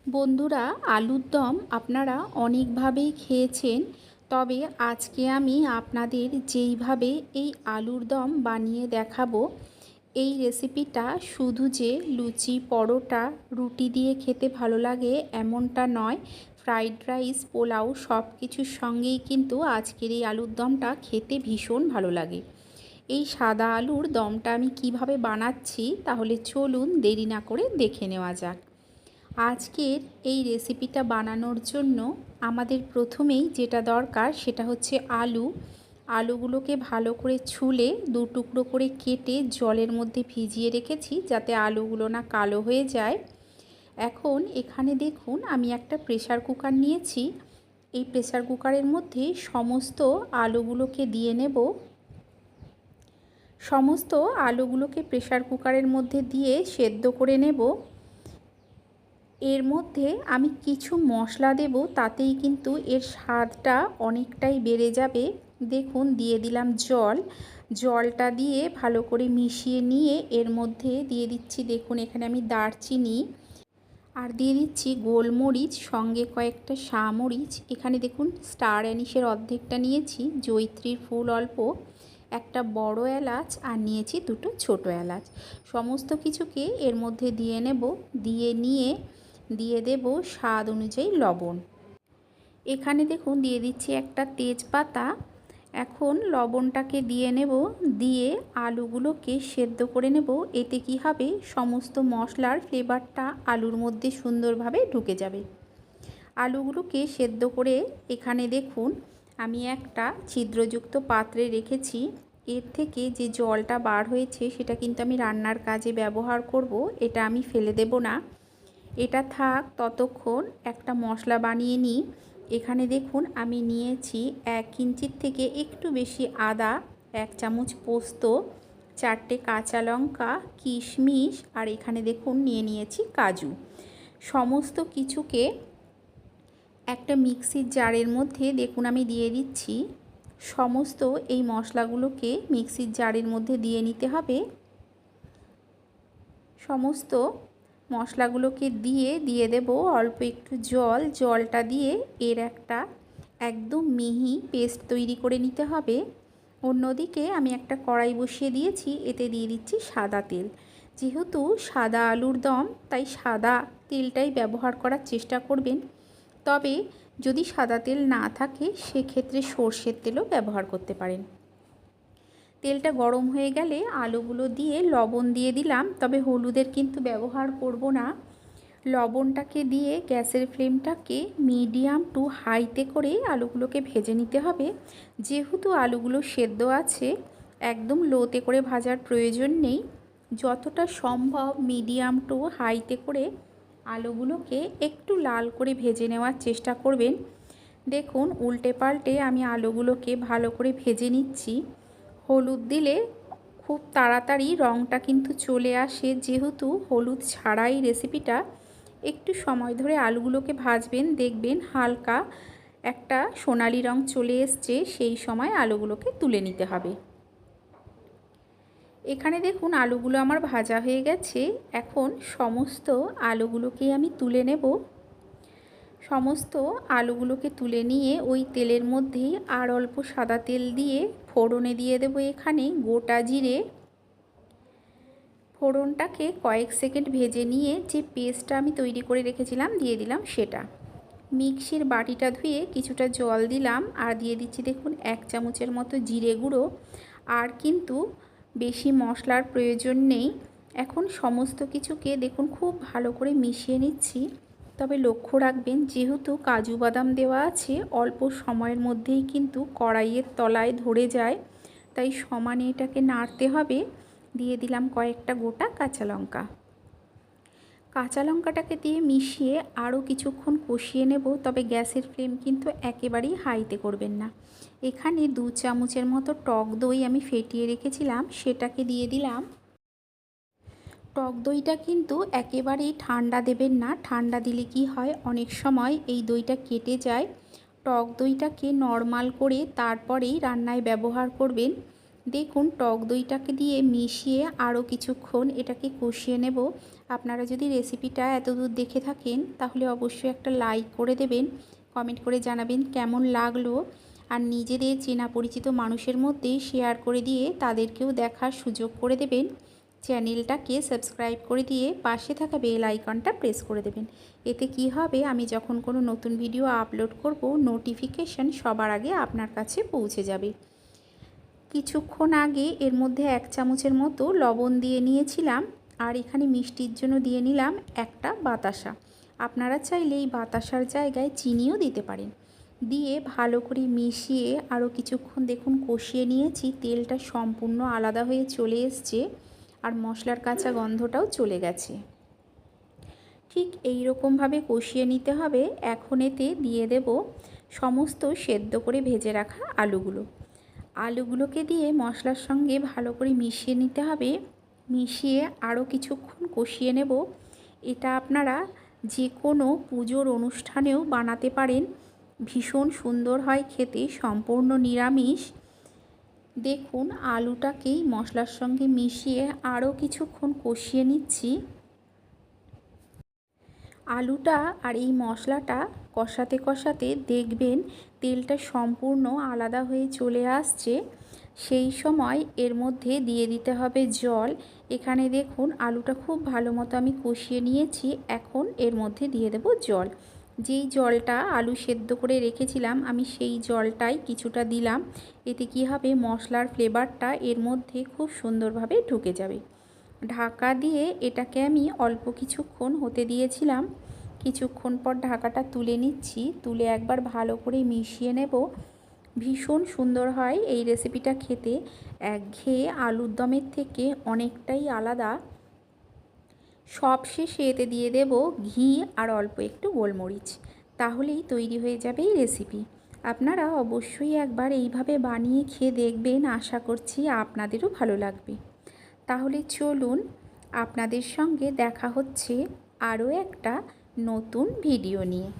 বন্ধুরা, আলুর দম আপনারা অনেকভাবেই খেয়েছেন। তবে আজকে আমি আপনাদের যেইভাবে এই আলুর দম বানিয়ে দেখাবো, এই রেসিপিটা শুধু যে লুচি, পরোটা, রুটি দিয়ে খেতে ভালো লাগে এমনটা নয়। ফ্রাইড রাইস, পোলাও সব কিছুর সঙ্গেই কিন্তু আজকের এই আলুর দমটা খেতে ভীষণ ভালো লাগে। এই সাদা আলুর দমটা আমি কিভাবে বানাচ্ছি তাহলে চলুন দেরি না করে দেখে নেওয়া যাক। আজকের এই রেসিপিটা বানানোর জন্য আমাদের প্রথমেই যেটা দরকার সেটা হচ্ছে আলুগুলোকে ভালো করে ছুলে দু টুকরো করে কেটে জলের মধ্যে ভিজিয়ে রেখেছি যাতে আলুগুলো না কালো হয়ে যায়। এখন এখানে দেখুন আমি একটা প্রেসার কুকার নিয়েছি। এই প্রেসার কুকারের মধ্যে সমস্ত আলুগুলোকে দিয়ে নেব। সমস্ত আলুগুলোকে প্রেসার কুকারের মধ্যে দিয়ে সেদ্ধ করে নেব। এর মধ্যে আমি কিছু মশলা দেব, তাতেই কিন্তু এর স্বাদটা অনেকটাই বেড়ে যাবে। দেখুন দিয়ে দিলাম জলটা দিয়ে ভালো করে মিশিয়ে নিয়ে এর মধ্যে দিয়ে দিচ্ছি, দেখুন এখানে আমি দারচিনি আর দিয়ে দিচ্ছি গোলমরিচ, সঙ্গে কয়েকটা শামরিচ। এখানে দেখুন স্টার অ্যানিসের অর্ধেকটা নিয়েছি, জয়িত্রীর ফুল অল্প, একটা বড় এলাচ আর নিয়েছি দুটো ছোট এলাচ। সমস্ত কিছুকে এর মধ্যে দিয়ে নেব। দিয়ে দেব স্বাদ অনুযায়ী লবণ। এখানে দেখুন দিয়ে দিচ্ছি একটা তেজপাতা। এখন লবণটাকে দিয়ে নেব, দিয়ে আলুগুলোকে সেদ্ধ করে নেব। এতে কি হবে, সমস্ত মশলার ফ্লেভারটা আলুর মধ্যে সুন্দরভাবে ঢুকে যাবে। আলুগুলোকে সেদ্ধ করে এখানে দেখুন আমি একটা ছিদ্রযুক্ত পাত্রে রেখেছি। এর থেকে যে জলটা বার হয়েছে সেটা কিন্তু আমি রান্নার কাজে ব্যবহার করব, এটা আমি ফেলে দেব না। এটা থাক, ততক্ষণ একটা মশলা বানিয়ে নিই। এখানে দেখুন আমি নিয়েছি 1 ইঞ্চির থেকে একটু বেশি আদা, 1 চামচ পোস্ত, 4টে কাঁচা লঙ্কা, কিশমিশ আর এখানে দেখুন নিয়েছি কাজু। সমস্ত কিছুকে একটা মিক্সির জারের মধ্যে দেখুন আমি দিয়ে দিচ্ছি। সমস্ত এই মশলাগুলোকে মিক্সির জারের মধ্যে দিয়ে নিতে হবে। সমস্ত মশলাগুলোকে দিয়ে দেব অল্প একটু জলটা দিয়ে এর একটা একদম মিহি পেস্ট তৈরি করে নিতে হবে। অন্যদিকে আমি একটা কড়াই বসিয়ে দিয়েছি, এতে দিয়ে দিচ্ছি সাদা তেল। যেহেতু সাদা আলুর দম, তাই সাদা তেলটাই ব্যবহার করার চেষ্টা করবেন। তবে যদি সাদা তেল না থাকে সেক্ষেত্রে সর্ষের তেলও ব্যবহার করতে পারেন। তেলটা গরম হয়ে গেলে আলুগুলো দিয়ে লবণ দিয়ে দিলাম, তবে হলুদের কিন্তু ব্যবহার করব না। লবণটাকে দিয়ে গ্যাসের ফ্লেমটাকে মিডিয়াম টু হাইতে করে আলুগুলোকে ভেজে নিতে হবে। যেহেতু আলুগুলো সেদ্ধ আছে, একদম লোতে করে ভাজার প্রয়োজন নেই। যতটা সম্ভব মিডিয়াম টু হাইতে করে আলুগুলোকে একটু লাল করে ভেজে নেওয়ার চেষ্টা করবেন। দেখুন উল্টে পাল্টে আমি আলুগুলোকে ভালো করে ভেজে নিচ্ছি। হলুদ দিলে খুব তাড়াতাড়ি রঙটা কিন্তু চলে আসে, যেহেতু হলুদ ছাড়াই রেসিপিটা। একটু সময় ধরে আলুগুলোকে ভাজবেন, দেখবেন হালকা একটা সোনালি রং চলে এসছে, সেই সময় আলুগুলোকে তুলে নিতে হবে। এখানে দেখুন আলুগুলো আমার ভাজা হয়ে গেছে। এখন সমস্ত আলুগুলোকেই আমি তুলে নেব। সমস্ত আলুগুলোকে তুলে নিয়ে ওই তেলের মধ্যেই আর অল্প সাদা তেল দিয়ে ফোড়নে দিয়ে দেব এখানে গোটা জিরে। ফোড়নটাকে কয়েক সেকেন্ড ভেজে নিয়ে যে পেস্টটা আমি তৈরি করে রেখেছিলাম দিয়ে দিলাম সেটা। মিক্সির বাটিটা ধুয়ে কিছুটা জল দিলাম আর দিয়ে দিচ্ছি দেখুন 1 চামচের মতো জিরে গুঁড়ো। আর কিন্তু বেশি মশলার প্রয়োজন নেই। এখন সমস্ত কিছুকে দেখুন খুব ভালো করে মিশিয়ে নিচ্ছি। তবে লক্ষ্য রাখবেন, যেহেতু কাজু বাদাম দেওয়া আছে, অল্প সময়ের মধ্যেই কিন্তু কড়াইয়ের তলায় ধরে যায়, তাই সমানে এটাকে নাড়তে হবে। দিয়ে দিলাম কয়েকটা গোটা কাঁচা লঙ্কা। কাঁচা লঙ্কাটাকে দিয়ে মিশিয়ে আরও কিছুক্ষণ কষিয়ে নেব, তবে গ্যাসের ফ্লেম কিন্তু একেবারেই হাইতে করবেন না। এখানে 2 চামচের মতো টক দই আমি ফেটিয়ে রেখেছিলাম, সেটাকে দিয়ে দিলাম। টক দইটা কিন্তু একেবারেই ঠান্ডা দেবেন না, ঠান্ডা দিলে কি হয় অনেক সময় এই দইটা কেটে যায়। টক দইটাকে নরমাল করে তারপরেই রান্নায় ব্যবহার করবেন। দেখুন টক দইটাকে দিয়ে মিশিয়ে আরও কিছুক্ষণ এটাকে কষিয়ে নেব। আপনারা যদি রেসিপিটা এতদূর দেখে থাকেন তাহলে অবশ্যই একটা লাইক করে দেবেন, কমেন্ট করে জানাবেন কেমন লাগলো, আর নিজেদের চেনা পরিচিত মানুষের মধ্যে শেয়ার করে দিয়ে তাদেরকেও দেখার সুযোগ করে দেবেন। চ্যানেলটাকে সাবস্ক্রাইব করে দিয়ে পাশে থাকা বেল আইকনটা প্রেস করে দেবেন। এতে কি হবে, আমি যখন কোনো নতুন ভিডিও আপলোড করব নোটিফিকেশন সবার আগে আপনার কাছে পৌঁছে যাবে। কিছুক্ষণ আগে এর মধ্যে 1 চামচের মতো লবণ দিয়ে নিয়েছিলাম, আর এখানে মিষ্টির জন্য দিয়ে নিলাম একটা বাতাসা। আপনারা চাইলে এই বাতাসার জায়গায় চিনিও দিতে পারেন। দিয়ে ভালো করে মিশিয়ে আরও কিছুক্ষণ দেখুন কষিয়ে নিয়েছি। তেলটা সম্পূর্ণ আলাদা হয়ে চলে এসছে আর মশলার কাঁচা গন্ধটাও চলে গেছে। ঠিক এই রকমভাবে কষিয়ে নিতে হবে। এখন এতে দিয়ে দেব সমস্ত সেদ্ধ করে ভেজে রাখা আলুগুলোকে দিয়ে মশলার সঙ্গে ভালো করে মিশিয়ে নিতে হবে। মিশিয়ে আরও কিছুক্ষণ কষিয়ে নেব। এটা আপনারা যে কোনো পুজোর অনুষ্ঠানেও বানাতে পারেন, ভীষণ সুন্দর হয় খেতে, সম্পূর্ণ নিরামিষ। দেখুন আলুটাকেই মশলার সঙ্গে মিশিয়ে আরও কিছুক্ষণ কষিয়ে নিচ্ছি। আলুটা আর এই মশলাটা কষাতে কষাতে দেখবেন তেলটা সম্পূর্ণ আলাদা হয়ে চলে আসছে। সেই সময় এর মধ্যে দিয়ে দিতে হবে জল। এখানে দেখুন আলুটা খুব ভালো মতো আমি কষিয়ে নিয়েছি। এখন এর মধ্যে দিয়ে দেব জল। যেই জলটা আলু সেদ্ধ করে রেখেছিলাম আমি সেই জলটাই কিছুটা দিলাম। এতে কি হবে, মশলার ফ্লেভারটা এর মধ্যে খুব সুন্দরভাবে ঢুকে যাবে। ঢাকা দিয়ে এটাকে আমি অল্প কিছুক্ষণ হতে দিয়েছিলাম। কিছুক্ষণ পর ঢাকাটা তুলে নিচ্ছি। তুলে একবার ভালো করে মিশিয়ে নেব। ভীষণ সুন্দর হয় এই রেসিপিটা খেতে, একঘেয়ে আলুর দমের থেকে অনেকটাই আলাদা। সব শেষে এতে দিয়ে দেব ঘি আর অল্প একটু গোলমরিচ। তাহলেই তৈরি হয়ে যাবে এই রেসিপি। আপনারা অবশ্যই একবার এইভাবে বানিয়ে খেয়ে দেখবেন, আশা করছি আপনাদেরও ভালো লাগবে। তাহলে চলুন, আপনাদের সঙ্গে দেখা হচ্ছে আরও একটা নতুন ভিডিও নিয়ে।